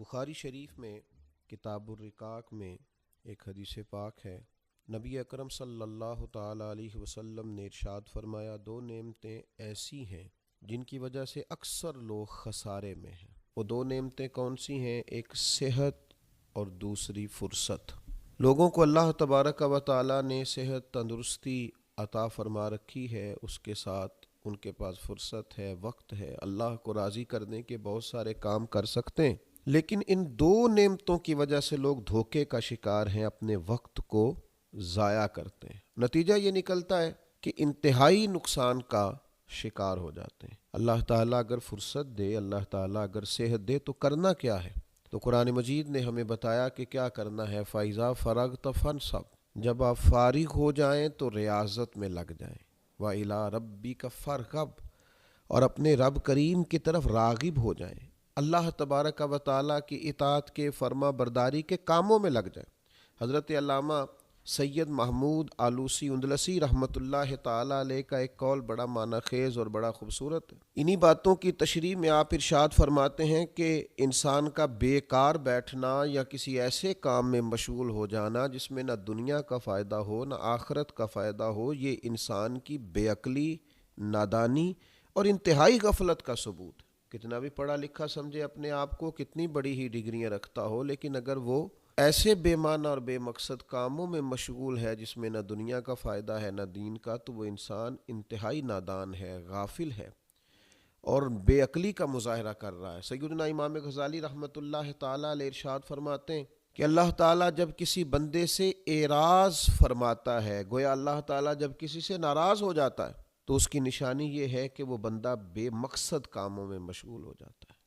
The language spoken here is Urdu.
بخاری شریف میں کتاب الرقاق میں ایک حدیث پاک ہے، نبی اکرم صلی اللہ تعالیٰ علیہ وسلم نے ارشاد فرمایا، دو نعمتیں ایسی ہیں جن کی وجہ سے اکثر لوگ خسارے میں ہیں۔ وہ دو نعمتیں کون سی ہیں؟ ایک صحت اور دوسری فرصت۔ لوگوں کو اللہ تبارک و تعالیٰ نے صحت تندرستی عطا فرما رکھی ہے، اس کے ساتھ ان کے پاس فرصت ہے، وقت ہے، اللہ کو راضی کرنے کے بہت سارے کام کر سکتے ہیں، لیکن ان دو نعمتوں کی وجہ سے لوگ دھوکے کا شکار ہیں، اپنے وقت کو ضائع کرتے ہیں۔ نتیجہ یہ نکلتا ہے کہ انتہائی نقصان کا شکار ہو جاتے ہیں۔ اللہ تعالیٰ اگر فرصت دے، اللہ تعالیٰ اگر صحت دے تو کرنا کیا ہے؟ تو قرآن مجید نے ہمیں بتایا کہ کیا کرنا ہے۔ فَإِذَا فَرَغْتَ فَانْصَبْ، جب آپ فارغ ہو جائیں تو ریاضت میں لگ جائیں۔ وَإِلَىٰ رَبِّكَ فَارْغَب، اور اپنے رب کریم کی طرف راغب ہو جائیں، اللہ تبارک و تعالیٰ کی اطاعت کے، فرما برداری کے کاموں میں لگ جائیں۔ حضرت علامہ سید محمود آلوسی اندلسی رحمۃ اللہ تعالیٰ علیہ کا ایک قول بڑا معنی خیز اور بڑا خوبصورت ہے۔ انہی باتوں کی تشریح میں آپ ارشاد فرماتے ہیں کہ انسان کا بیکار بیٹھنا یا کسی ایسے کام میں مشغول ہو جانا جس میں نہ دنیا کا فائدہ ہو نہ آخرت کا فائدہ ہو، یہ انسان کی بے عقلی، نادانی اور انتہائی غفلت کا ثبوت ہے۔ کتنا بھی پڑھا لکھا سمجھے اپنے آپ کو، کتنی بڑی ہی ڈگریاں رکھتا ہو، لیکن اگر وہ ایسے بے معنی اور بے مقصد کاموں میں مشغول ہے جس میں نہ دنیا کا فائدہ ہے نہ دین کا، تو وہ انسان انتہائی نادان ہے، غافل ہے اور بے عقلی کا مظاہرہ کر رہا ہے۔ سیدنا امام غزالی رحمۃ اللہ تعالیٰ علیہ ارشاد فرماتے ہیں کہ اللہ تعالیٰ جب کسی بندے سے اعراض فرماتا ہے، گویا اللہ تعالیٰ جب کسی سے ناراض ہو جاتا ہے، تو اس کی نشانی یہ ہے کہ وہ بندہ بے مقصد کاموں میں مشغول ہو جاتا ہے۔